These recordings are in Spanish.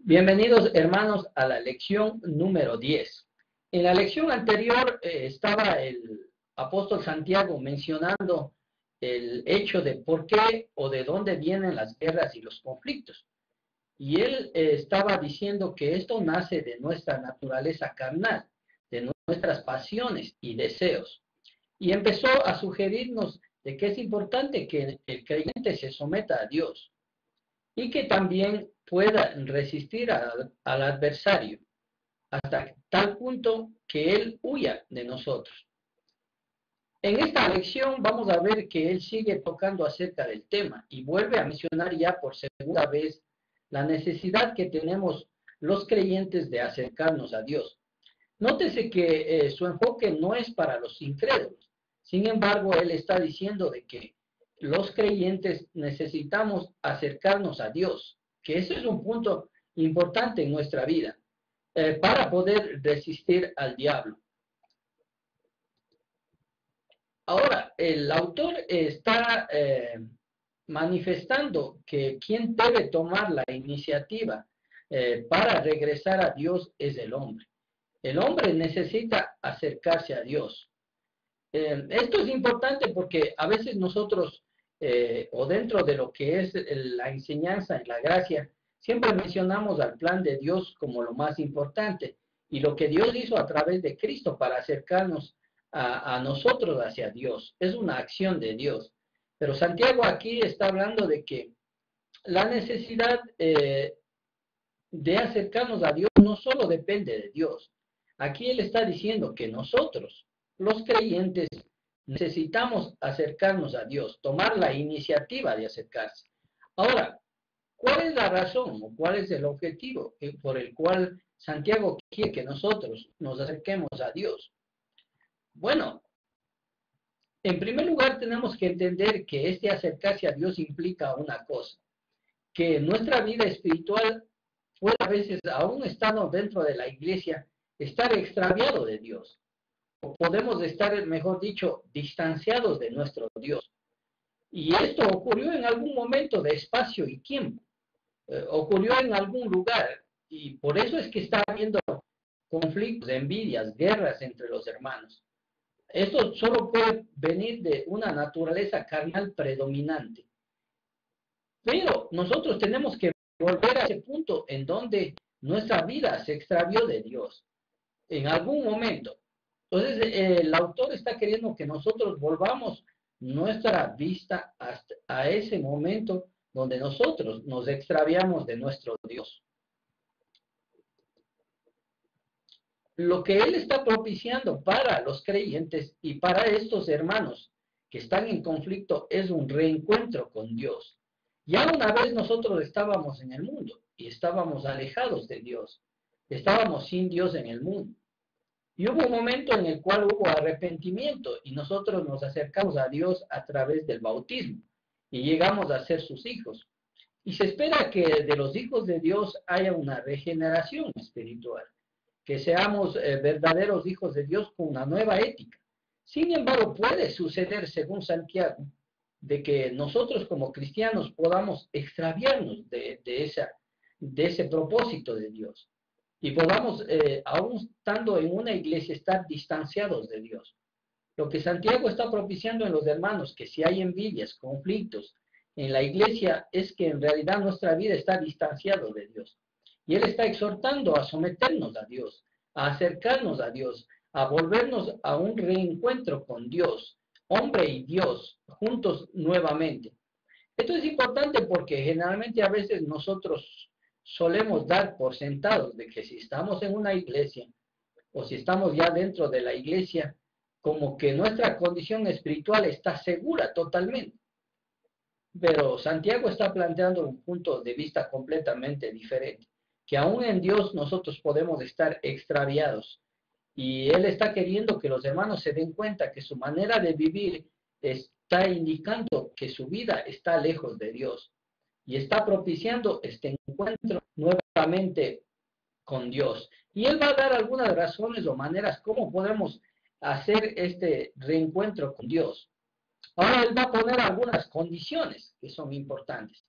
Bienvenidos hermanos a la lección número 10. En la lección anterior estaba el apóstol Santiago mencionando el hecho de por qué o de dónde vienen las guerras y los conflictos. Y él estaba diciendo que esto nace de nuestra naturaleza carnal, de nuestras pasiones y deseos. Y empezó a sugerirnos de que es importante que el creyente se someta a Dios y que también pueda resistir al adversario hasta tal punto que él huya de nosotros. En esta lección vamos a ver que él sigue tocando acerca del tema y vuelve a mencionar ya por segunda vez la necesidad que tenemos los creyentes de acercarnos a Dios. Nótese que su enfoque no es para los incrédulos. Sin embargo, él está diciendo de que los creyentes necesitamos acercarnos a Dios, que ese es un punto importante en nuestra vida, para poder resistir al diablo. Ahora, el autor está manifestando que quien debe tomar la iniciativa para regresar a Dios es el hombre. El hombre necesita acercarse a Dios. Esto es importante porque a veces nosotros, o dentro de lo que es la enseñanza y la gracia, siempre mencionamos al plan de Dios como lo más importante y lo que Dios hizo a través de Cristo para acercarnos a nosotros hacia Dios. Es una acción de Dios. Pero Santiago aquí está hablando de que la necesidad de acercarnos a Dios no solo depende de Dios. Aquí él está diciendo que nosotros, los creyentes, necesitamos acercarnos a Dios, tomar la iniciativa de acercarse. Ahora, ¿cuál es la razón o cuál es el objetivo por el cual Santiago quiere que nosotros nos acerquemos a Dios? Bueno, en primer lugar tenemos que entender que este acercarse a Dios implica una cosa, que nuestra vida espiritual puede a veces, aún estando dentro de la iglesia, estar extraviado de Dios. O podemos estar, mejor dicho, distanciados de nuestro Dios. Y esto ocurrió en algún momento de espacio y tiempo. Ocurrió en algún lugar. Y por eso es que está habiendo conflictos, envidias, guerras entre los hermanos. Esto solo puede venir de una naturaleza carnal predominante. Pero nosotros tenemos que volver a ese punto en donde nuestra vida se extravió de Dios, en algún momento. Entonces, el autor está queriendo que nosotros volvamos nuestra vista hasta a ese momento donde nosotros nos extraviamos de nuestro Dios. Lo que él está propiciando para los creyentes y para estos hermanos que están en conflicto es un reencuentro con Dios. Ya una vez nosotros estábamos en el mundo y estábamos alejados de Dios. Estábamos sin Dios en el mundo. Y hubo un momento en el cual hubo arrepentimiento y nosotros nos acercamos a Dios a través del bautismo y llegamos a ser sus hijos. Y se espera que de los hijos de Dios haya una regeneración espiritual, que seamos verdaderos hijos de Dios con una nueva ética. Sin embargo, puede suceder, según Santiago, de que nosotros como cristianos podamos extraviarnos de ese propósito de Dios y podamos, aún estando en una iglesia, estar distanciados de Dios. Lo que Santiago está propiciando en los hermanos, que si hay envidias, conflictos en la iglesia, es que en realidad nuestra vida está distanciada de Dios. Y él está exhortando a someternos a Dios, a acercarnos a Dios, a volvernos a un reencuentro con Dios, hombre y Dios, juntos nuevamente. Esto es importante porque generalmente a veces nosotros solemos dar por sentados de que si estamos en una iglesia o si estamos ya dentro de la iglesia, como que nuestra condición espiritual está segura totalmente. Pero Santiago está planteando un punto de vista completamente diferente, que aún en Dios nosotros podemos estar extraviados. Y él está queriendo que los hermanos se den cuenta que su manera de vivir está indicando que su vida está lejos de Dios y está propiciando este encuentro nuevamente con Dios. Y él va a dar algunas razones o maneras cómo podemos hacer este reencuentro con Dios. Ahora él va a poner algunas condiciones que son importantes.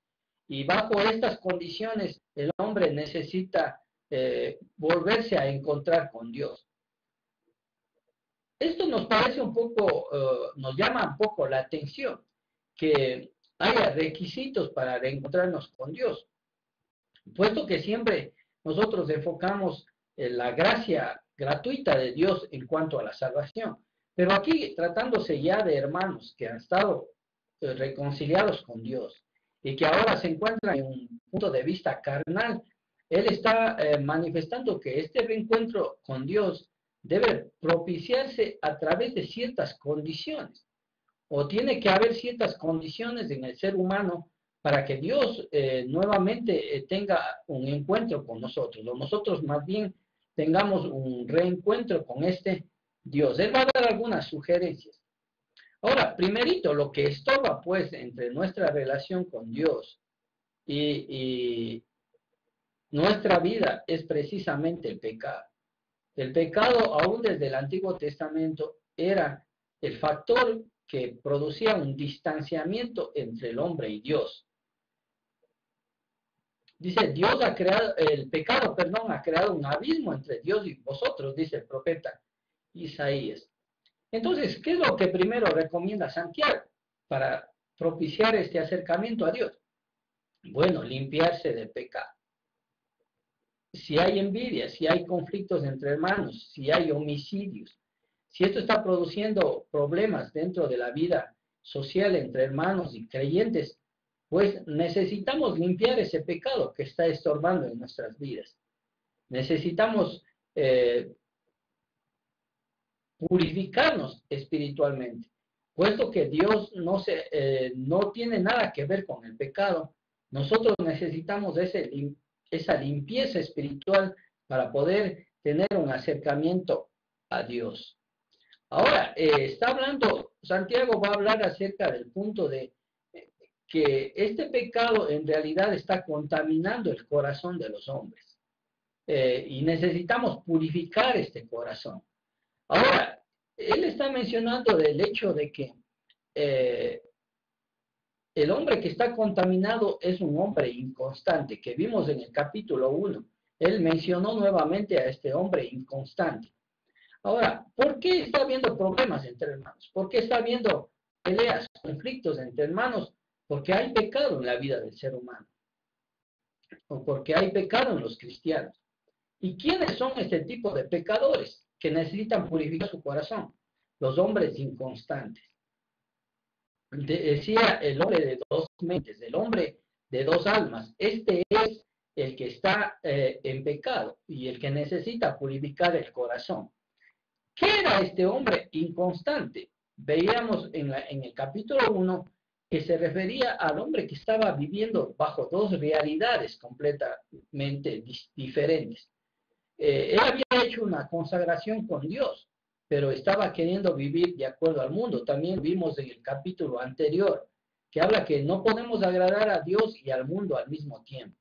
Y bajo estas condiciones, el hombre necesita volverse a encontrar con Dios. Esto nos parece un poco, nos llama un poco la atención, que haya requisitos para reencontrarnos con Dios, puesto que siempre nosotros enfocamos la gracia gratuita de Dios en cuanto a la salvación. Pero aquí, tratándose ya de hermanos que han estado reconciliados con Dios y que ahora se encuentran en un punto de vista carnal, él está manifestando que este reencuentro con Dios debe propiciarse a través de ciertas condiciones, o tiene que haber ciertas condiciones en el ser humano para que Dios nuevamente tenga un encuentro con nosotros, o nosotros más bien tengamos un reencuentro con este Dios. Él va a dar algunas sugerencias. Ahora, primerito, lo que estorba pues entre nuestra relación con Dios y nuestra vida es precisamente el pecado. El pecado, aún desde el Antiguo Testamento, era el factor que producía un distanciamiento entre el hombre y Dios. Dice, Dios ha creado, el pecado, perdón, ha creado un abismo entre Dios y vosotros, dice el profeta Isaías. Entonces, ¿qué es lo que primero recomienda Santiago para propiciar este acercamiento a Dios? Bueno, limpiarse del pecado. Si hay envidia, si hay conflictos entre hermanos, si hay homicidios, si esto está produciendo problemas dentro de la vida social entre hermanos y creyentes, pues necesitamos limpiar ese pecado que está estorbando en nuestras vidas. Necesitamos purificarnos espiritualmente, puesto que Dios no tiene nada que ver con el pecado. Nosotros necesitamos esa limpieza espiritual para poder tener un acercamiento a Dios. Ahora, Santiago va a hablar acerca del punto de que este pecado en realidad está contaminando el corazón de los hombres. Y necesitamos purificar este corazón. Ahora, él está mencionando del hecho de que el hombre que está contaminado es un hombre inconstante, que vimos en el capítulo 1. Él mencionó nuevamente a este hombre inconstante. Ahora, ¿por qué está habiendo problemas entre hermanos? ¿Por qué está habiendo peleas, conflictos entre hermanos? Porque hay pecado en la vida del ser humano, o porque hay pecado en los cristianos. ¿Y quiénes son este tipo de pecadores que necesitan purificar su corazón? Los hombres inconstantes. Decía el hombre de dos mentes, el hombre de dos almas. Este es el que está en pecado y el que necesita purificar el corazón. ¿Qué era este hombre inconstante? Veíamos en el capítulo 1 que se refería al hombre que estaba viviendo bajo dos realidades completamente diferentes. Él había hecho una consagración con Dios, pero estaba queriendo vivir de acuerdo al mundo. También vimos en el capítulo anterior que habla que no podemos agradar a Dios y al mundo al mismo tiempo.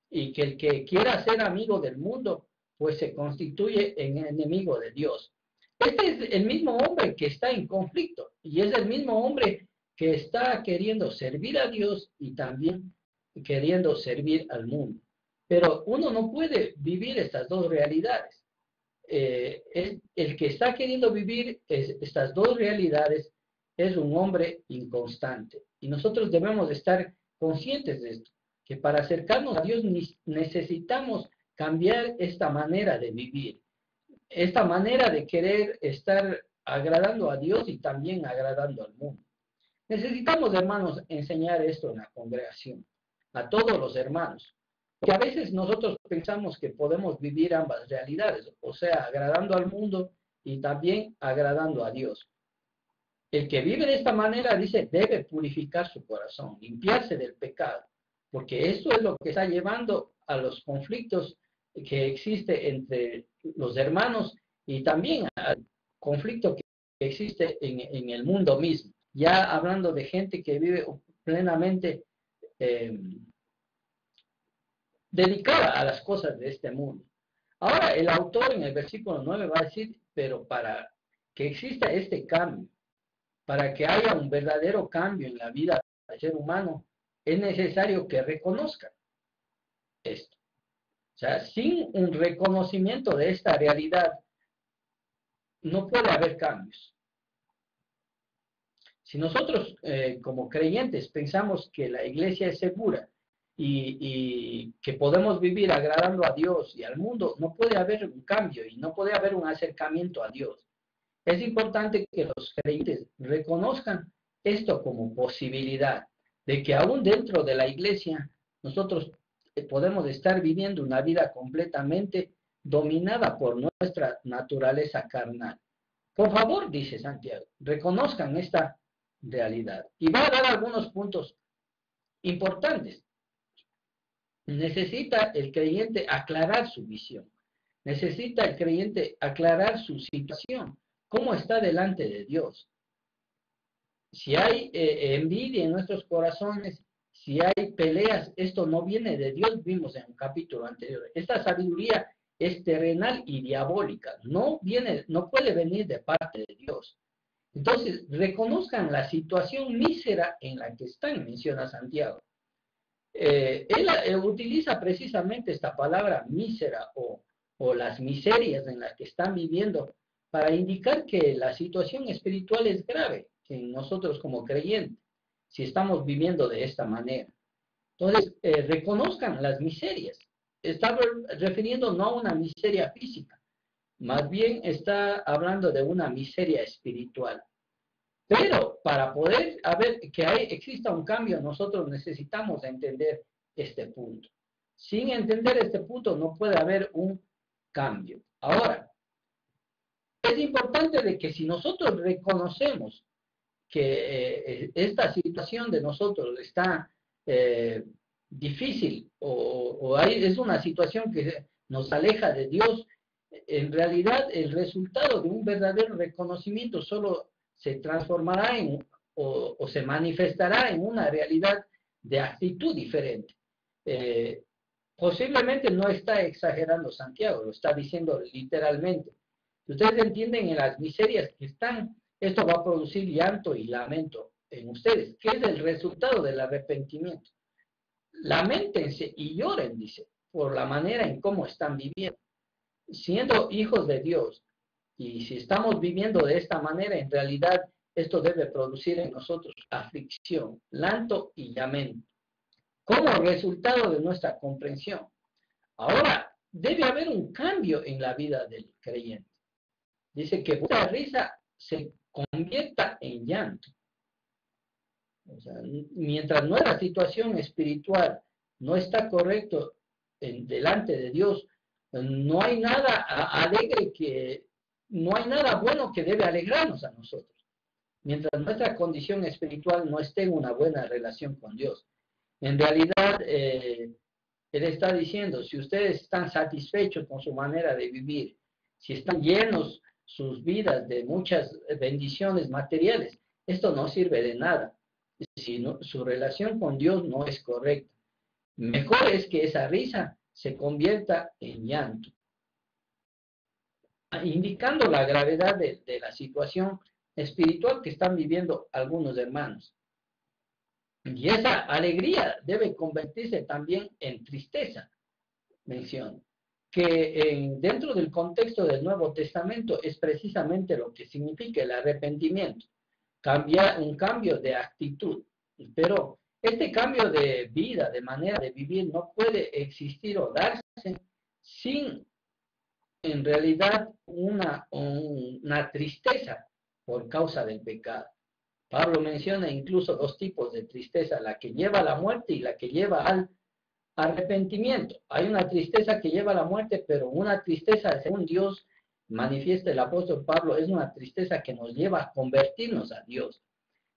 Y que el que quiera ser amigo del mundo, pues se constituye en enemigo de Dios. Este es el mismo hombre que está en conflicto y es el mismo hombre que está queriendo servir a Dios y también queriendo servir al mundo. Pero uno no puede vivir estas dos realidades. El que está queriendo vivir estas dos realidades es un hombre inconstante. Y nosotros debemos estar conscientes de esto, que para acercarnos a Dios necesitamos cambiar esta manera de vivir, esta manera de querer estar agradando a Dios y también agradando al mundo. Necesitamos, hermanos, enseñar esto en la congregación, a todos los hermanos. Porque a veces nosotros pensamos que podemos vivir ambas realidades, o sea, agradando al mundo y también agradando a Dios. El que vive de esta manera, dice, debe purificar su corazón, limpiarse del pecado, porque esto es lo que está llevando a los conflictos que existe entre los hermanos y también al conflicto que existe en el mundo mismo. Ya hablando de gente que vive plenamente dedicada a las cosas de este mundo. Ahora, el autor en el versículo 9 va a decir, pero para que exista este cambio, para que haya un verdadero cambio en la vida del ser humano, es necesario que reconozcan esto. O sea, sin un reconocimiento de esta realidad, no puede haber cambios. Si nosotros como creyentes pensamos que la iglesia es segura y que podemos vivir agradando a Dios y al mundo, no puede haber un cambio y no puede haber un acercamiento a Dios. Es importante que los creyentes reconozcan esto como posibilidad, de que aún dentro de la iglesia nosotros podemos estar viviendo una vida completamente dominada por nuestra naturaleza carnal. Por favor, dice Santiago, reconozcan esta realidad. Y va a dar algunos puntos importantes. Necesita el creyente aclarar su visión. Necesita el creyente aclarar su situación. ¿Cómo está delante de Dios? Si hay envidia en nuestros corazones, si hay peleas, esto no viene de Dios, vimos en un capítulo anterior. Esta sabiduría es terrenal y diabólica. No puede venir de parte de Dios. Entonces, reconozcan la situación mísera en la que están, menciona Santiago. Él utiliza precisamente esta palabra mísera o las miserias en las que están viviendo para indicar que la situación espiritual es grave en nosotros como creyentes, si estamos viviendo de esta manera. Entonces, reconozcan las miserias. Está refiriendo no a una miseria física, más bien está hablando de una miseria espiritual. Pero para poder exista un cambio, nosotros necesitamos entender este punto. Sin entender este punto no puede haber un cambio. Ahora, es importante de que si nosotros reconocemos que esta situación de nosotros está difícil es una situación que nos aleja de Dios, en realidad el resultado de un verdadero reconocimiento solo se transformará o se manifestará en una realidad de actitud diferente. Posiblemente no está exagerando Santiago, lo está diciendo literalmente. Ustedes entienden en las miserias que están, esto va a producir llanto y lamento en ustedes, que es el resultado del arrepentimiento. Lamentense y lloren, dice, por la manera en cómo están viviendo. Siendo hijos de Dios, y si estamos viviendo de esta manera, en realidad esto debe producir en nosotros aflicción, llanto y lamento, como resultado de nuestra comprensión. Ahora, debe haber un cambio en la vida del creyente. Dice que vuestra risa se convierta en llanto. O sea, mientras nuestra situación espiritual no está correcto delante de Dios, no hay nada no hay nada bueno que debe alegrarnos a nosotros. Mientras nuestra condición espiritual no esté en una buena relación con Dios. En realidad, Él está diciendo, si ustedes están satisfechos con su manera de vivir, si están llenos sus vidas de muchas bendiciones materiales, esto no sirve de nada. Si su relación con Dios no es correcta, mejor es que esa risa se convierta en llanto, indicando la gravedad de la situación espiritual que están viviendo algunos hermanos. Y esa alegría debe convertirse también en tristeza, menciona, que dentro del contexto del Nuevo Testamento es precisamente lo que significa el arrepentimiento, un cambio de actitud. Pero este cambio de vida, de manera de vivir, no puede existir o darse sin, en realidad, una tristeza por causa del pecado. Pablo menciona incluso dos tipos de tristeza, la que lleva a la muerte y la que lleva al arrepentimiento. Hay una tristeza que lleva a la muerte, pero una tristeza, según Dios manifiesta el apóstol Pablo, es una tristeza que nos lleva a convertirnos a Dios.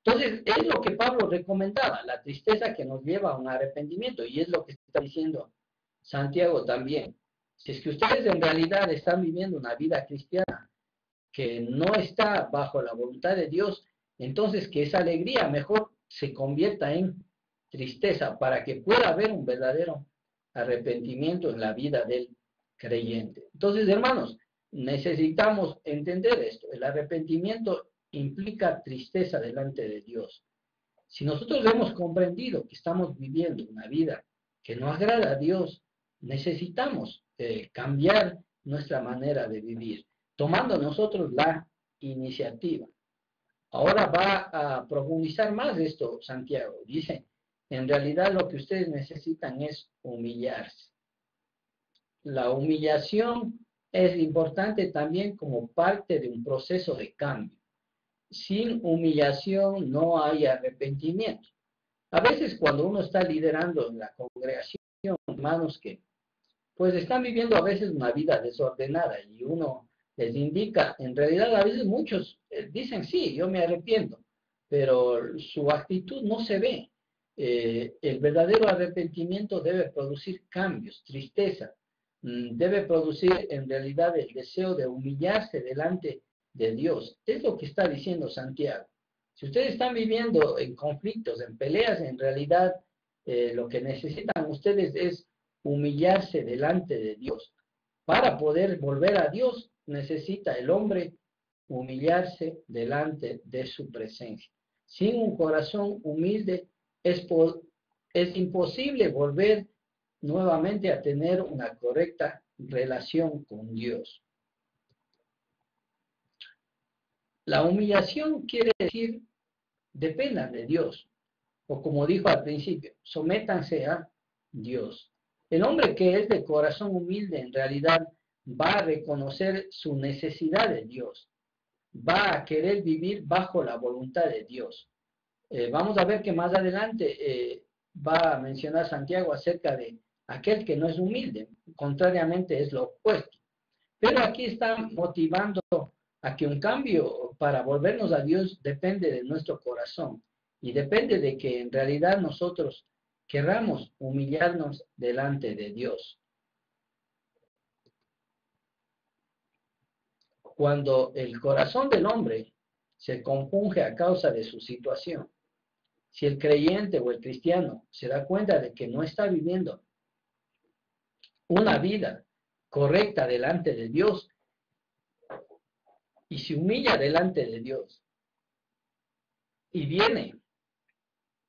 Entonces, es lo que Pablo recomendaba, la tristeza que nos lleva a un arrepentimiento, y es lo que está diciendo Santiago también. Si es que ustedes en realidad están viviendo una vida cristiana que no está bajo la voluntad de Dios, entonces que esa alegría mejor se convierta en tristeza para que pueda haber un verdadero arrepentimiento en la vida del creyente. Entonces, hermanos, necesitamos entender esto. El arrepentimiento implica tristeza delante de Dios. Si nosotros hemos comprendido que estamos viviendo una vida que no agrada a Dios, necesitamos cambiar nuestra manera de vivir, tomando nosotros la iniciativa. Ahora va a profundizar más esto Santiago. Dice, en realidad lo que ustedes necesitan es humillarse. La humillación es importante también como parte de un proceso de cambio. Sin humillación no hay arrepentimiento. A veces cuando uno está liderando en la congregación, hermanos que pues están viviendo a veces una vida desordenada y uno les indica, en realidad a veces muchos dicen, sí, yo me arrepiento, pero su actitud no se ve. El verdadero arrepentimiento debe producir cambios, tristeza, debe producir en realidad el deseo de humillarse delante de Dios. Es lo que está diciendo Santiago. Si ustedes están viviendo en conflictos, en peleas, en realidad lo que necesitan ustedes es humillarse delante de Dios. Para poder volver a Dios necesita el hombre humillarse delante de su presencia. Sin un corazón humilde es imposible volver nuevamente a tener una correcta relación con Dios. La humillación quiere decir dependan de Dios, o como dijo al principio, sométanse a Dios. El hombre que es de corazón humilde en realidad va a reconocer su necesidad de Dios, va a querer vivir bajo la voluntad de Dios. Vamos a ver que más adelante va a mencionar Santiago acerca de aquel que no es humilde, contrariamente es lo opuesto. Pero aquí está motivando a que un cambio para volvernos a Dios depende de nuestro corazón y depende de que en realidad nosotros querramos humillarnos delante de Dios. Cuando el corazón del hombre se compunge a causa de su situación, si el creyente o el cristiano se da cuenta de que no está viviendo una vida correcta delante de Dios y se humilla delante de Dios y viene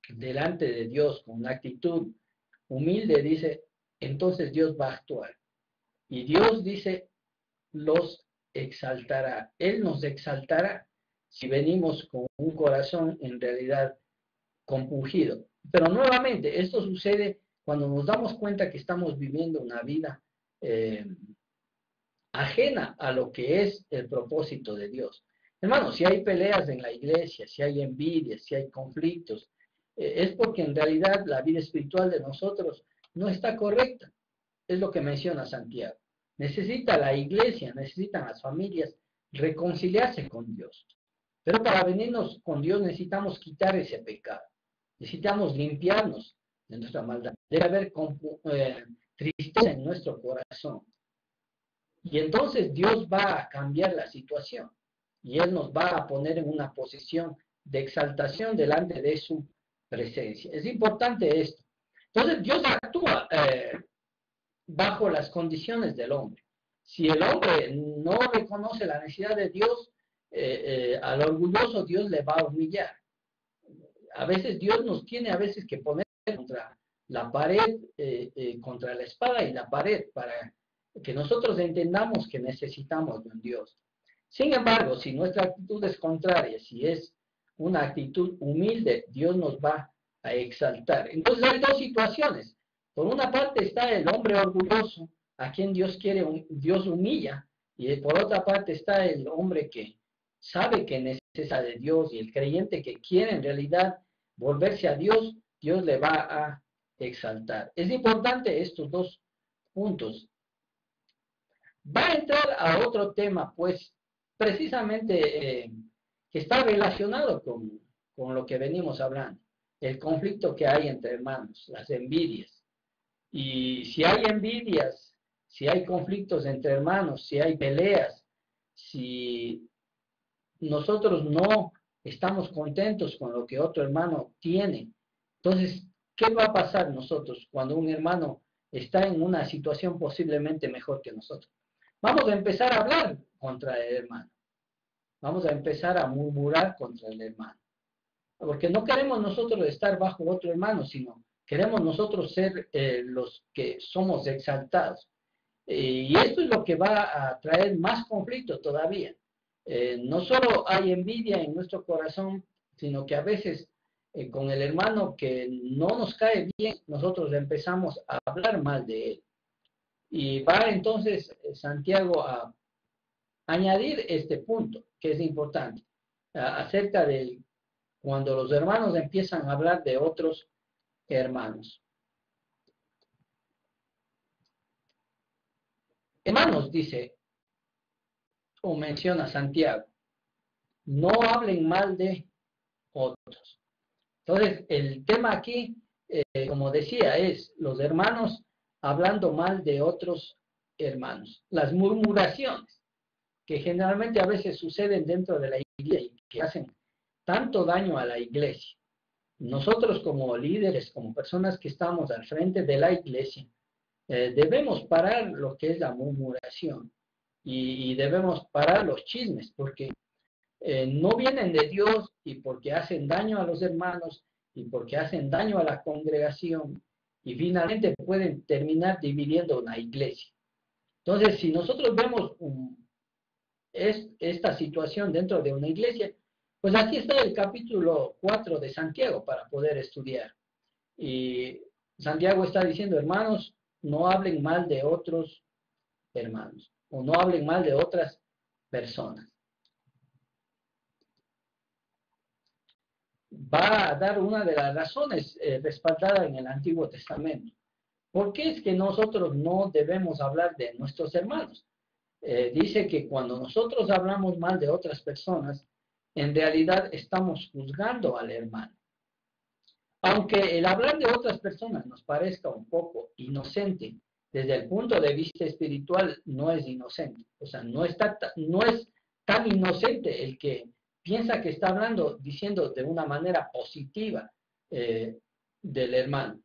delante de Dios con una actitud humilde, dice, entonces Dios va a actuar. Y Dios dice, los exaltará. Él nos exaltará si venimos con un corazón en realidad compungido. Pero nuevamente, esto sucede cuando nos damos cuenta que estamos viviendo una vida ajena a lo que es el propósito de Dios. Hermanos, si hay peleas en la iglesia, si hay envidias, si hay conflictos, es porque en realidad la vida espiritual de nosotros no está correcta. Es lo que menciona Santiago. Necesita la iglesia, necesitan las familias reconciliarse con Dios. Pero para venirnos con Dios necesitamos quitar ese pecado. Necesitamos limpiarnos de nuestra maldad. Debe haber tristeza en nuestro corazón. Y entonces Dios va a cambiar la situación. Y Él nos va a poner en una posición de exaltación delante de su presencia. Es importante esto. Entonces Dios actúa bajo las condiciones del hombre. Si el hombre no reconoce la necesidad de Dios, al orgulloso Dios le va a humillar. A veces Dios nos tiene a veces que poner contra la pared, contra la espada y la pared, para que nosotros entendamos que necesitamos de un Dios. Sin embargo, si nuestra actitud es contraria, si es una actitud humilde, Dios nos va a exaltar. Entonces hay dos situaciones. Por una parte está el hombre orgulloso, a quien Dios quiere, Dios humilla, y por otra parte está el hombre que sabe que necesita de Dios y el creyente que quiere en realidad volverse a Dios, Dios le va a exaltar. Es importante estos dos puntos. Va a entrar a otro tema, pues, precisamente que está relacionado con lo que venimos hablando, el conflicto que hay entre hermanos, las envidias. Y si hay envidias, si hay conflictos entre hermanos, si hay peleas, si nosotros no estamos contentos con lo que otro hermano tiene, entonces, ¿qué va a pasar nosotros cuando un hermano está en una situación posiblemente mejor que nosotros? Vamos a empezar a hablar contra el hermano. Vamos a empezar a murmurar contra el hermano. porque no queremos nosotros estar bajo otro hermano, sino queremos nosotros ser los que somos exaltados. Y esto es lo que va a traer más conflicto todavía. No solo hay envidia en nuestro corazón, sino que a veces con el hermano que no nos cae bien, nosotros empezamos a hablar mal de él. Y va entonces Santiago a añadir este punto, que es importante, acerca de cuando los hermanos empiezan a hablar de otros hermanos. Hermanos, dice o menciona Santiago, no hablen mal de otros. Entonces, el tema aquí, como decía, es los hermanos hablando mal de otros hermanos. Las murmuraciones, que generalmente a veces suceden dentro de la iglesia y que hacen tanto daño a la iglesia. Nosotros como líderes, como personas que estamos al frente de la iglesia, debemos parar lo que es la murmuración y debemos parar los chismes, porque no vienen de Dios y porque hacen daño a los hermanos y porque hacen daño a la congregación y finalmente pueden terminar dividiendo una iglesia. Entonces, si nosotros vemos esta situación dentro de una iglesia, pues aquí está el capítulo 4 de Santiago para poder estudiar. Y Santiago está diciendo, hermanos, no hablen mal de otros hermanos o no hablen mal de otras personas. Va a dar una de las razones respaldada en el Antiguo Testamento. ¿Por qué es que nosotros no debemos hablar de nuestros hermanos? Dice que cuando nosotros hablamos mal de otras personas, en realidad estamos juzgando al hermano. Aunque el hablar de otras personas nos parezca un poco inocente, desde el punto de vista espiritual no es inocente. O sea, no es tan inocente el que piensa que está hablando, diciendo de una manera positiva del hermano.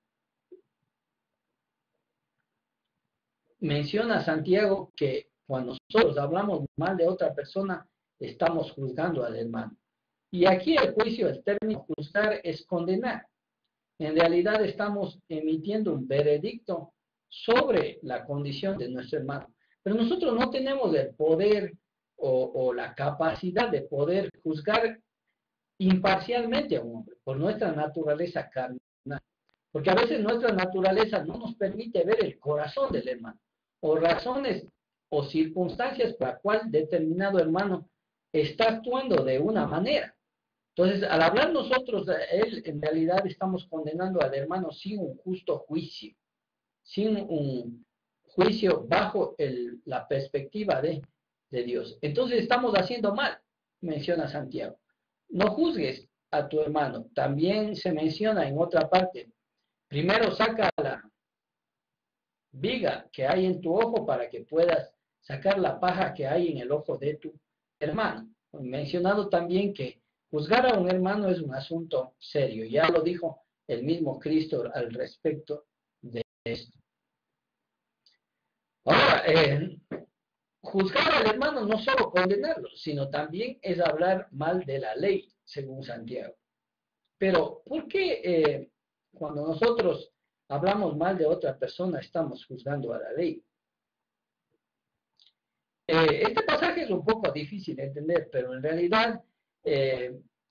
Menciona Santiago que cuando nosotros hablamos mal de otra persona, estamos juzgando al hermano. Y aquí el juicio, el término juzgar es condenar. En realidad estamos emitiendo un veredicto sobre la condición de nuestro hermano. Pero nosotros no tenemos el poder o la capacidad de poder juzgar imparcialmente a un hombre por nuestra naturaleza carnal. Porque a veces nuestra naturaleza no nos permite ver el corazón del hermano o razones o circunstancias para las cuales determinado hermano está actuando de una manera. Entonces, al hablar nosotros de él, en realidad estamos condenando al hermano sin un justo juicio, sin un juicio bajo la perspectiva de Dios. Entonces, estamos haciendo mal, menciona Santiago. No juzgues a tu hermano. También se menciona en otra parte. Primero saca la viga que hay en tu ojo para que puedas sacar la paja que hay en el ojo de tu hermano. Mencionado también que juzgar a un hermano es un asunto serio. Ya lo dijo el mismo Cristo al respecto de esto. Ahora, juzgar al hermano no solo condenarlo, sino también es hablar mal de la ley, según Santiago. Pero, ¿por qué cuando nosotros hablamos mal de otra persona estamos juzgando a la ley? Este pasaje es un poco difícil de entender, pero en realidad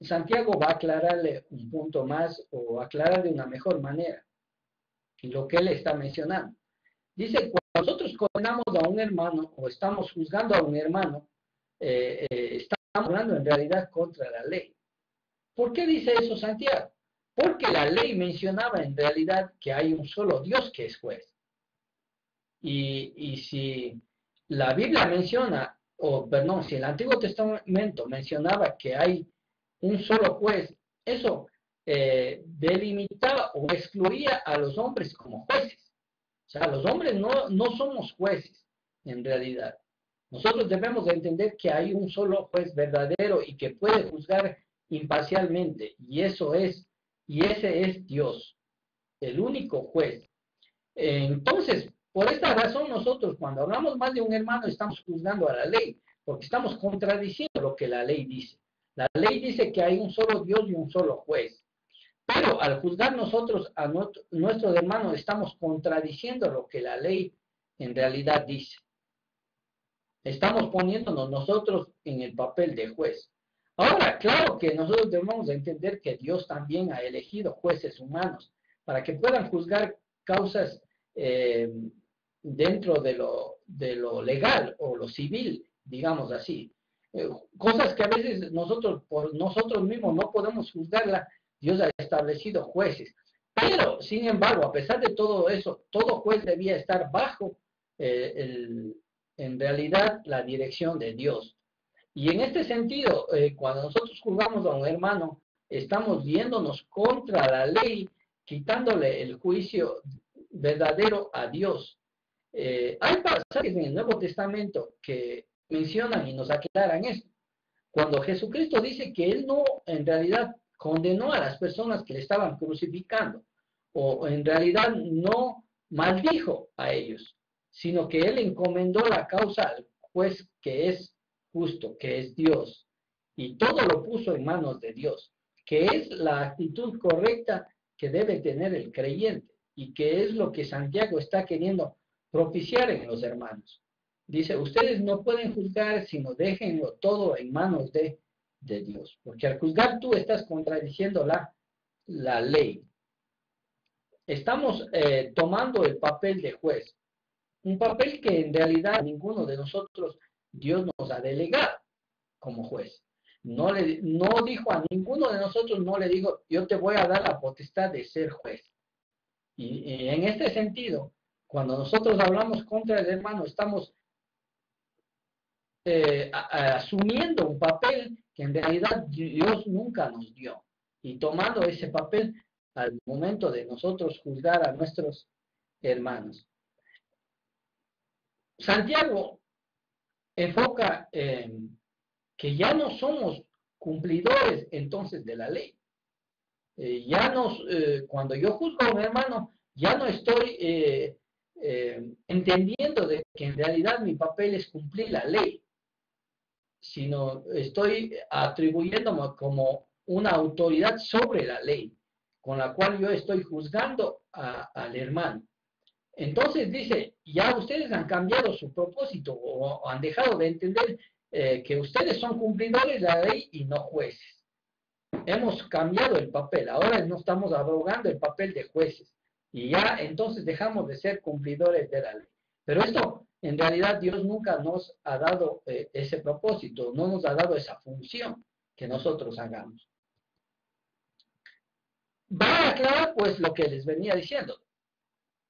Santiago va a aclararle un punto más o aclarar de una mejor manera lo que él está mencionando. Dice, cuando nosotros condenamos a un hermano o estamos juzgando a un hermano, estamos hablando en realidad contra la ley. ¿Por qué dice eso Santiago? Porque la ley mencionaba en realidad que hay un solo Dios que es juez. Y si la Biblia menciona, si el Antiguo Testamento mencionaba que hay un solo juez, eso delimitaba o excluía a los hombres como jueces. O sea, los hombres no somos jueces, en realidad. Nosotros debemos entender que hay un solo juez verdadero y que puede juzgar imparcialmente, y ese es Dios, el único juez. Entonces, por esta razón nosotros cuando hablamos mal de un hermano estamos juzgando a la ley, porque estamos contradiciendo lo que la ley dice. La ley dice que hay un solo Dios y un solo juez. Pero al juzgar nosotros a nuestros hermanos, estamos contradiciendo lo que la ley en realidad dice. Estamos poniéndonos nosotros en el papel de juez. Ahora, claro que nosotros debemos entender que Dios también ha elegido jueces humanos para que puedan juzgar causas dentro de lo legal o lo civil, digamos así. Cosas que a veces nosotros, por nosotros mismos, no podemos juzgarla. Dios ha establecido jueces. Pero, sin embargo, a pesar de todo eso, todo juez debía estar bajo en realidad la dirección de Dios. Y en este sentido, cuando nosotros juzgamos a un hermano, estamos viéndonos contra la ley, quitándole el juicio verdadero a Dios. Hay pasajes en el Nuevo Testamento que mencionan y nos aclaran esto. Cuando Jesucristo dice que Él no, en realidad, condenó a las personas que le estaban crucificando, o en realidad no maldijo a ellos, sino que Él encomendó la causa al juez que es justo, que es Dios, y todo lo puso en manos de Dios, que es la actitud correcta que debe tener el creyente, y que es lo que Santiago está queriendo propiciar en los hermanos. Dice, ustedes no pueden juzgar, sino déjenlo todo en manos de Dios. Porque al juzgar tú estás contradiciendo la ley. Estamos tomando el papel de juez. Un papel que en realidad ninguno de nosotros Dios nos ha delegado como juez. No dijo a ninguno de nosotros, no le dijo, yo te voy a dar la potestad de ser juez. Y en este sentido, cuando nosotros hablamos contra el hermano, estamos asumiendo un papel que en realidad Dios nunca nos dio y tomando ese papel al momento de nosotros juzgar a nuestros hermanos. Santiago enfoca que ya no somos cumplidores entonces de la ley. Cuando yo juzgo a un hermano, ya no estoy entendiendo de que en realidad mi papel es cumplir la ley, sino estoy atribuyéndome como una autoridad sobre la ley, con la cual yo estoy juzgando al hermano. Entonces dice, ya ustedes han cambiado su propósito o han dejado de entender que ustedes son cumplidores de la ley y no jueces. Hemos cambiado el papel, ahora no estamos abrogando el papel de jueces y ya entonces dejamos de ser cumplidores de la ley. Pero esto, en realidad, Dios nunca nos ha dado ese propósito, no nos ha dado esa función que nosotros hagamos. Va a aclarar pues lo que les venía diciendo.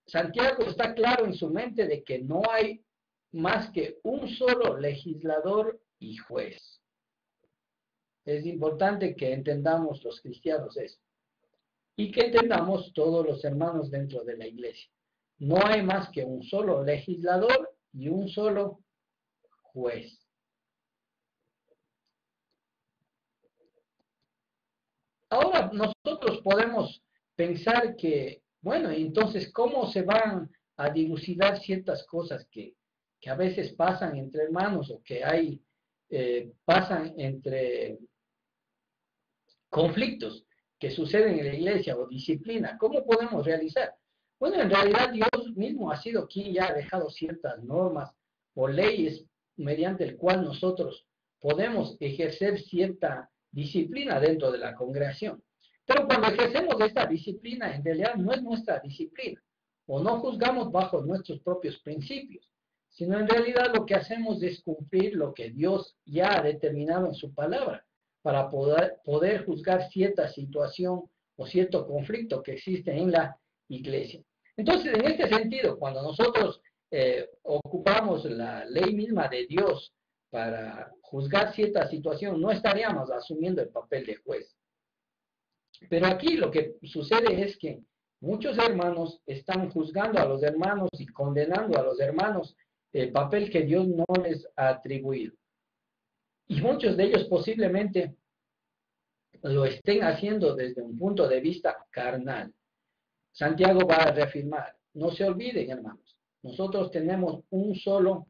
Santiago está claro en su mente de que no hay más que un solo legislador y juez. Es importante que entendamos los cristianos eso y que entendamos todos los hermanos dentro de la iglesia. No hay más que un solo legislador y un solo juez. Ahora nosotros podemos pensar que, bueno, entonces, ¿cómo se van a dilucidar ciertas cosas que a veces pasan entre hermanos o que pasan entre conflictos que suceden en la iglesia o disciplina? ¿Cómo podemos realizar? Bueno, en realidad Dios mismo ha sido quien ya ha dejado ciertas normas o leyes mediante el cual nosotros podemos ejercer cierta disciplina dentro de la congregación. Pero cuando ejercemos esta disciplina, en realidad no es nuestra disciplina, o no juzgamos bajo nuestros propios principios, sino en realidad lo que hacemos es cumplir lo que Dios ya ha determinado en su palabra, para poder juzgar cierta situación o cierto conflicto que existe en la iglesia. Entonces, en este sentido, cuando nosotros ocupamos la ley misma de Dios para juzgar cierta situación, no estaríamos asumiendo el papel de juez. Pero aquí lo que sucede es que muchos hermanos están juzgando a los hermanos y condenando a los hermanos el papel que Dios no les ha atribuido. Y muchos de ellos posiblemente lo estén haciendo desde un punto de vista carnal. Santiago va a reafirmar, no se olviden, hermanos, nosotros tenemos un solo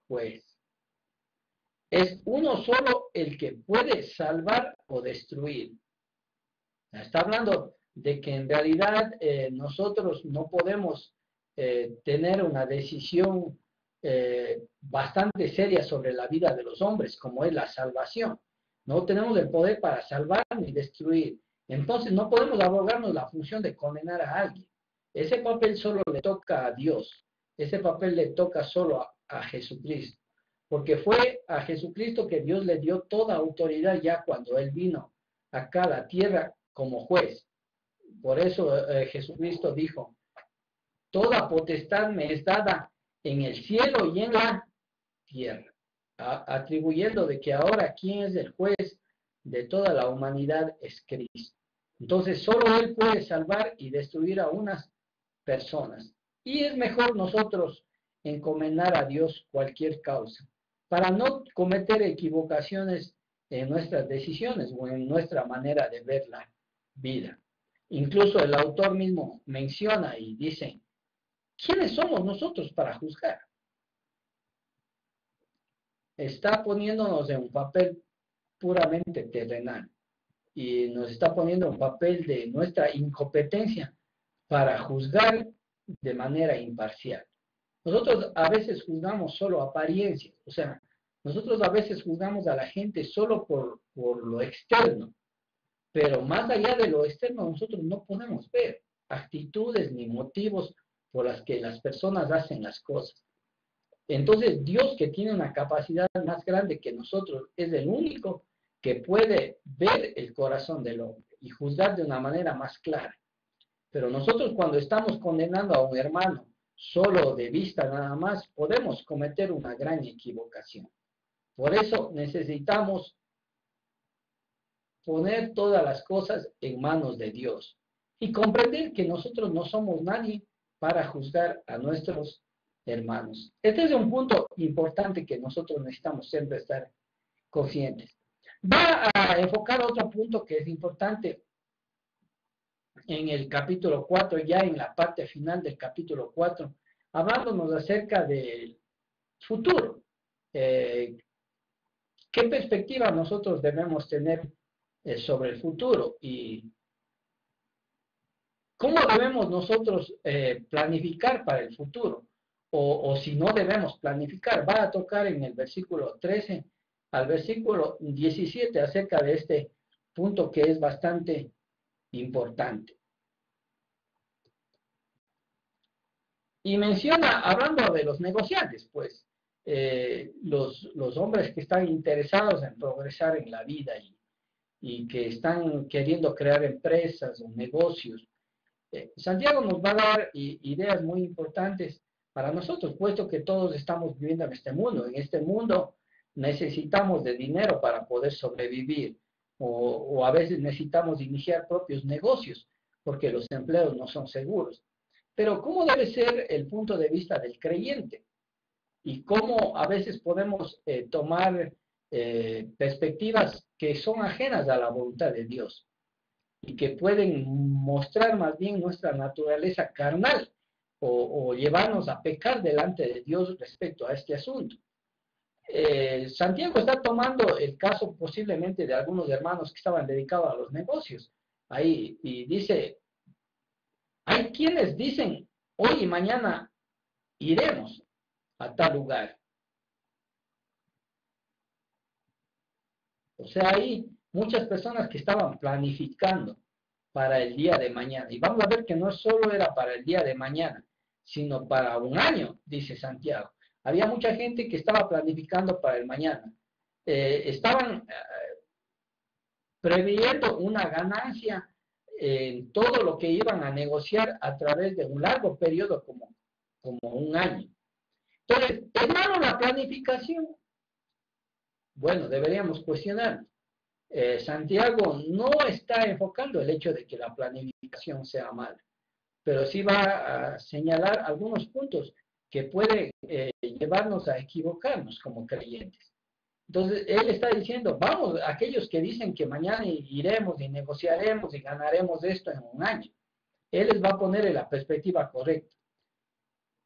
juez. Es uno solo el que puede salvar o destruir. Está hablando de que en realidad nosotros no podemos tener una decisión bastante seria sobre la vida de los hombres, como es la salvación. No tenemos el poder para salvar ni destruir. Entonces no podemos abogarnos la función de condenar a alguien. Ese papel solo le toca a Dios. Ese papel le toca solo a Jesucristo. Porque fue a Jesucristo que Dios le dio toda autoridad ya cuando Él vino acá a la tierra como juez. Por eso Jesucristo dijo, toda potestad me es dada en el cielo y en la tierra, atribuyendo de que ahora quien es el juez de toda la humanidad es Cristo. Entonces solo Él puede salvar y destruir a unas personas. Y es mejor nosotros encomendar a Dios cualquier causa, para no cometer equivocaciones en nuestras decisiones o en nuestra manera de ver la vida. Incluso el autor mismo menciona y dice, ¿quiénes somos nosotros para juzgar? Está poniéndonos en un papel puramente terrenal y nos está poniendo en un papel de nuestra incompetencia para juzgar de manera imparcial. Nosotros a veces juzgamos solo apariencias, o sea, nosotros a veces juzgamos a la gente solo por lo externo, pero más allá de lo externo nosotros no podemos ver actitudes ni motivos por las que las personas hacen las cosas. Entonces Dios, que tiene una capacidad más grande que nosotros, es el único que puede ver el corazón del hombre y juzgar de una manera más clara. Pero nosotros cuando estamos condenando a un hermano solo de vista nada más, podemos cometer una gran equivocación. Por eso necesitamos poner todas las cosas en manos de Dios y comprender que nosotros no somos nadie para juzgar a nuestros hermanos. Este es un punto importante que nosotros necesitamos siempre estar conscientes. Va a enfocar otro punto que es importante en el capítulo 4, ya en la parte final del capítulo 4, hablándonos acerca del futuro. ¿Qué perspectiva nosotros debemos tener sobre el futuro? Y ¿cómo debemos nosotros planificar para el futuro? O si no debemos planificar, va a tocar en el versículo 13 al versículo 17 acerca de este punto que es bastante importante. Y menciona, hablando de los negociantes, pues, los hombres que están interesados en progresar en la vida y que están queriendo crear empresas o negocios. Santiago nos va a dar ideas muy importantes para nosotros, puesto que todos estamos viviendo en este mundo. En este mundo necesitamos de dinero para poder sobrevivir o a veces necesitamos iniciar propios negocios porque los empleos no son seguros. Pero ¿cómo debe ser el punto de vista del creyente? Y cómo a veces podemos tomar perspectivas que son ajenas a la voluntad de Dios y que pueden mostrar más bien nuestra naturaleza carnal o llevarnos a pecar delante de Dios respecto a este asunto. Santiago está tomando el caso posiblemente de algunos hermanos que estaban dedicados a los negocios ahí y dice, hay quienes dicen, hoy y mañana iremos a tal lugar. O sea, hay muchas personas que estaban planificando para el día de mañana. Y vamos a ver que no solo era para el día de mañana, sino para un año, dice Santiago. Había mucha gente que estaba planificando para el mañana. Estaban previendo una ganancia en todo lo que iban a negociar a través de un largo periodo como un año. Entonces, ¿es malo la planificación? Bueno, deberíamos cuestionar. Santiago no está enfocando el hecho de que la planificación sea mala, pero sí va a señalar algunos puntos que pueden llevarnos a equivocarnos como creyentes. Entonces, él está diciendo, vamos, aquellos que dicen que mañana iremos y negociaremos y ganaremos esto en un año. Él les va a poner en la perspectiva correcta.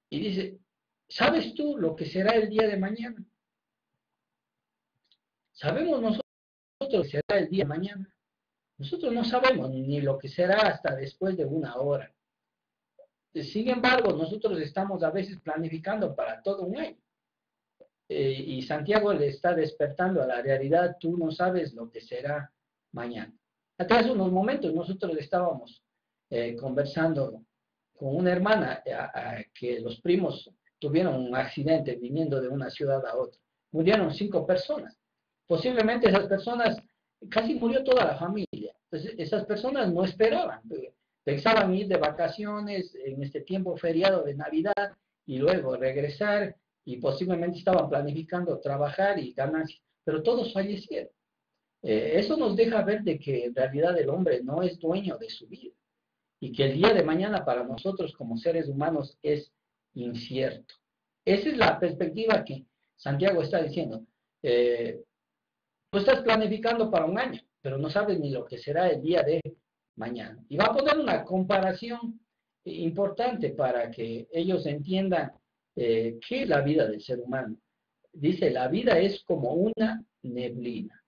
Y dice, ¿sabes tú lo que será el día de mañana? ¿Sabemos nosotros lo que será el día de mañana? Nosotros no sabemos ni lo que será hasta después de una hora. Sin embargo, nosotros estamos a veces planificando para todo un año. Y Santiago le está despertando a la realidad, tú no sabes lo que será mañana. Hasta hace unos momentos nosotros estábamos conversando con una hermana que los primos tuvieron un accidente viniendo de una ciudad a otra. Murieron 5 personas. Posiblemente esas personas, casi murió toda la familia. Entonces, esas personas no esperaban. Pensaban ir de vacaciones en este tiempo feriado de Navidad y luego regresar y posiblemente estaban planificando trabajar y ganancias, pero todos fallecieron. Eso nos deja ver de que en realidad el hombre no es dueño de su vida y que el día de mañana para nosotros como seres humanos es incierto. Esa es la perspectiva que Santiago está diciendo. Tú estás planificando para un año, pero no sabes ni lo que será el día de mañana. Y va a poner una comparación importante para que ellos entiendan qué es la vida del ser humano. Dice, la vida es como una neblina.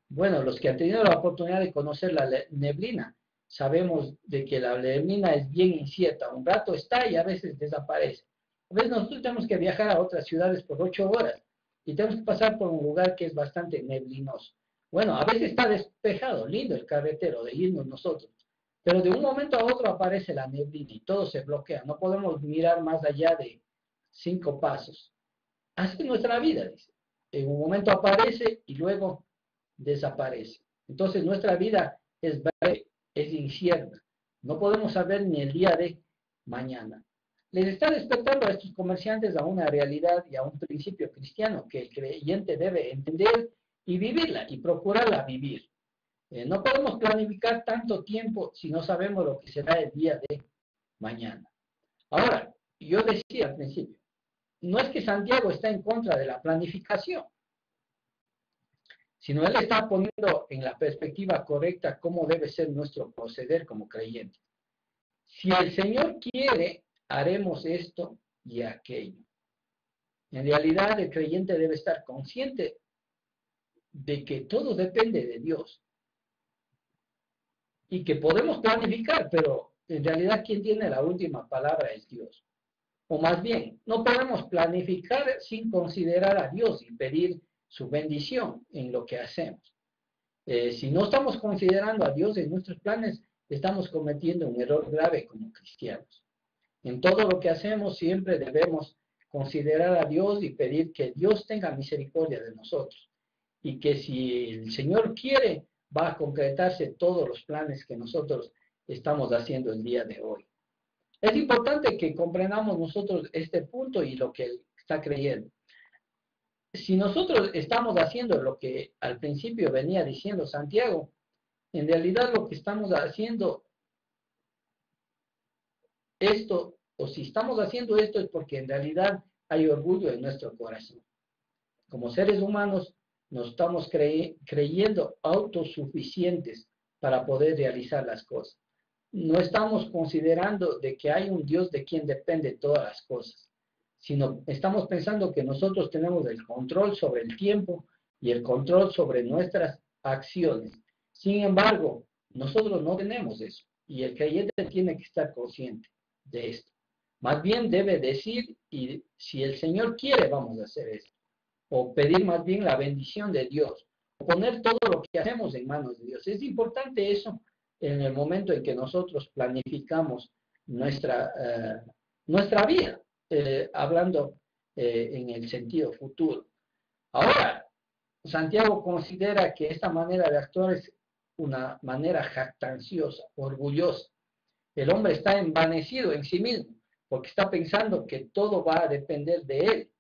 Bueno, los que han tenido la oportunidad de conocer la neblina, sabemos de que la neblina es bien incierta. Un rato está y a veces desaparece. A veces nosotros tenemos que viajar a otras ciudades por 8 horas y tenemos que pasar por un lugar que es bastante neblinoso. Bueno, a veces está despejado, lindo el carretero de irnos nosotros, pero de un momento a otro aparece la neblina y todo se bloquea. No podemos mirar más allá de 5 pasos. Así es nuestra vida, dice. En un momento aparece y luego desaparece. Entonces nuestra vida es breve, es incierta. No podemos saber ni el día de mañana. Les está despertando a estos comerciantes a una realidad y a un principio cristiano que el creyente debe entender y vivirla y procurarla vivir. No podemos planificar tanto tiempo si no sabemos lo que será el día de mañana. Ahora, yo decía al principio, no es que Santiago está en contra de la planificación, sino él está poniendo en la perspectiva correcta cómo debe ser nuestro proceder como creyentes. Si el Señor quiere, haremos esto y aquello. En realidad, el creyente debe estar consciente de que todo depende de Dios y que podemos planificar, pero en realidad quien tiene la última palabra es Dios. O más bien, no podemos planificar sin considerar a Dios y pedir su bendición en lo que hacemos. Si no estamos considerando a Dios en nuestros planes, estamos cometiendo un error grave como cristianos. En todo lo que hacemos siempre debemos considerar a Dios y pedir que Dios tenga misericordia de nosotros. Y que si el Señor quiere, va a concretarse todos los planes que nosotros estamos haciendo el día de hoy. Es importante que comprendamos nosotros este punto y lo que Él está creyendo. Si nosotros estamos haciendo lo que al principio venía diciendo Santiago, en realidad lo que estamos haciendo esto, o si estamos haciendo esto es porque en realidad hay orgullo en nuestro corazón. Como seres humanos nos estamos creyendo autosuficientes para poder realizar las cosas. No estamos considerando de que hay un Dios de quien depende todas las cosas, sino estamos pensando que nosotros tenemos el control sobre el tiempo y el control sobre nuestras acciones. Sin embargo, nosotros no tenemos eso y el creyente tiene que estar consciente de esto. Más bien debe decir, y si el Señor quiere, vamos a hacer esto. O pedir más bien la bendición de Dios. O poner todo lo que hacemos en manos de Dios. Es importante eso en el momento en que nosotros planificamos nuestra vida, hablando en el sentido futuro. Ahora, Santiago considera que esta manera de actuar es una manera jactanciosa, orgullosa. El hombre está envanecido en sí mismo, porque está pensando que todo va a depender de él.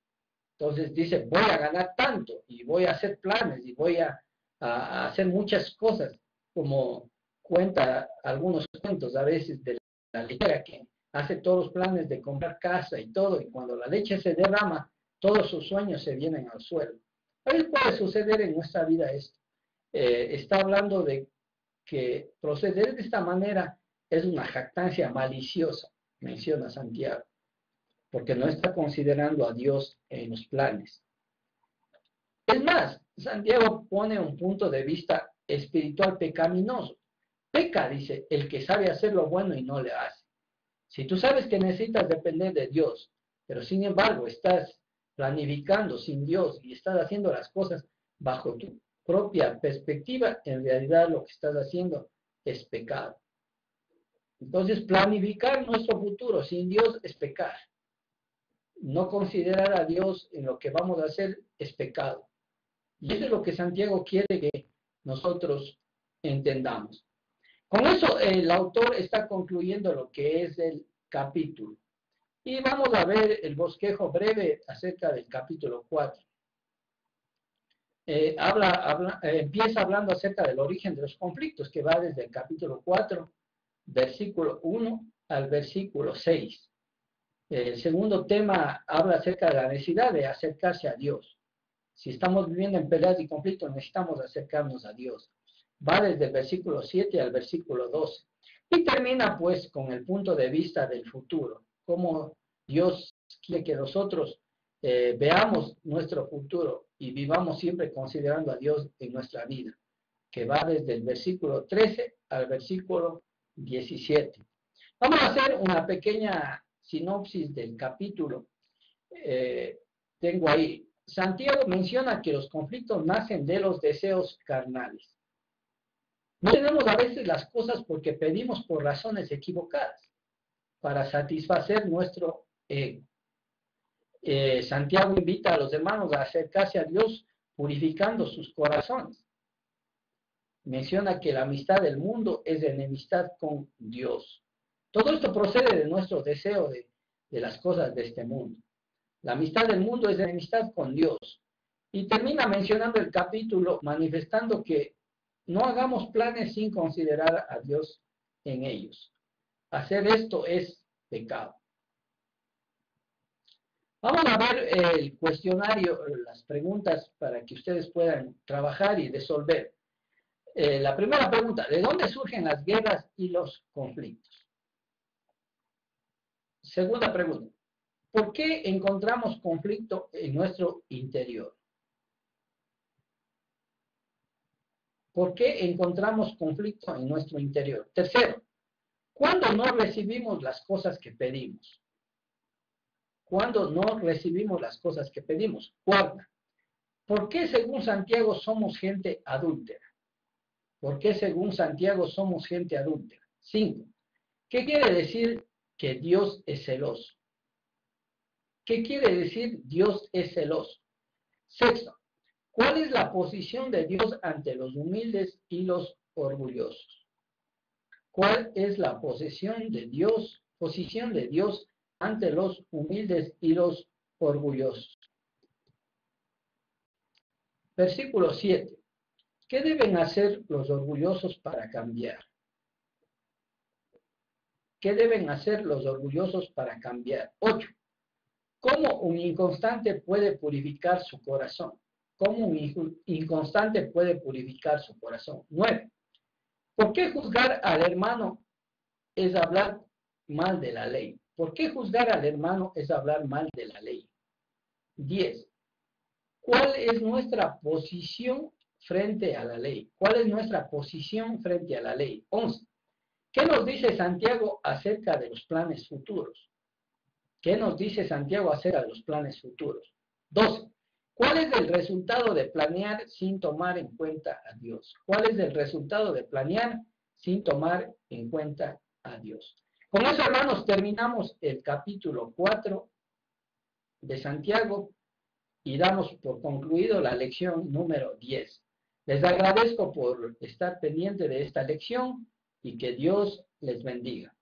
Entonces dice, voy a ganar tanto, y voy a hacer planes, y voy a hacer muchas cosas, como cuenta algunos cuentos a veces de la lechera que hace todos los planes de comprar casa y todo, y cuando la leche se derrama, todos sus sueños se vienen al suelo. A veces puede suceder en nuestra vida esto. Está hablando de que proceder de esta manera es una jactancia maliciosa, menciona Santiago, porque no está considerando a Dios en los planes. Es más, Santiago pone un punto de vista espiritual pecaminoso. Peca, dice, el que sabe hacer lo bueno y no le hace. Si tú sabes que necesitas depender de Dios, pero sin embargo estás planificando sin Dios y estás haciendo las cosas bajo tu propia perspectiva, en realidad lo que estás haciendo es pecado. Entonces, planificar nuestro futuro sin Dios es pecar. No considerar a Dios en lo que vamos a hacer es pecado. Y eso es lo que Santiago quiere que nosotros entendamos. Con eso el autor está concluyendo lo que es el capítulo. Y vamos a ver el bosquejo breve acerca del capítulo 4. Empieza hablando acerca del origen de los conflictos, que va desde el capítulo 4, versículo 1 al versículo 6. El segundo tema habla acerca de la necesidad de acercarse a Dios. Si estamos viviendo en peleas y conflictos, necesitamos acercarnos a Dios. Va desde el versículo 7 al versículo 12. Y termina pues con el punto de vista del futuro, cómo Dios quiere que nosotros veamos nuestro futuro y vivamos siempre considerando a Dios en nuestra vida, que va desde el versículo 13 al versículo 17. Vamos a hacer una pequeña sinopsis del capítulo. Tengo ahí, Santiago menciona que los conflictos nacen de los deseos carnales. No tenemos a veces las cosas porque pedimos por razones equivocadas, para satisfacer nuestro ego. Santiago invita a los hermanos a acercarse a Dios purificando sus corazones. Menciona que la amistad del mundo es enemistad con Dios. Todo esto procede de nuestro deseo de las cosas de este mundo. La amistad del mundo es enemistad con Dios. Y termina mencionando el capítulo manifestando que no hagamos planes sin considerar a Dios en ellos. Hacer esto es pecado. Vamos a ver el cuestionario, las preguntas para que ustedes puedan trabajar y resolver. La primera pregunta, ¿de dónde surgen las guerras y los conflictos? Segunda pregunta, ¿por qué encontramos conflicto en nuestro interior? ¿Por qué encontramos conflicto en nuestro interior? Tercero, ¿cuándo no recibimos las cosas que pedimos? ¿Cuándo no recibimos las cosas que pedimos? Cuarta, ¿por qué según Santiago somos gente adúltera? ¿Por qué según Santiago somos gente adúltera? 5. ¿Qué quiere decir que Dios es celoso? ¿Qué quiere decir Dios es celoso? 6. ¿Cuál es la posición de Dios ante los humildes y los orgullosos? ¿Cuál es la posición de Dios ante los humildes y los orgullosos? Versículo 7. ¿Qué deben hacer los orgullosos para cambiar? ¿Qué deben hacer los orgullosos para cambiar? 8. ¿Cómo un inconstante puede purificar su corazón? ¿Cómo un inconstante puede purificar su corazón? 9. ¿Por qué juzgar al hermano es hablar mal de la ley? ¿Por qué juzgar al hermano es hablar mal de la ley? 10. ¿Cuál es nuestra posición frente a la ley? ¿Cuál es nuestra posición frente a la ley? 11. ¿Qué nos dice Santiago acerca de los planes futuros? ¿Qué nos dice Santiago acerca de los planes futuros? 12. ¿Cuál es el resultado de planear sin tomar en cuenta a Dios? ¿Cuál es el resultado de planear sin tomar en cuenta a Dios? Con eso, hermanos, terminamos el capítulo 4 de Santiago y damos por concluido la lección número 10. Les agradezco por estar pendiente de esta lección y que Dios les bendiga.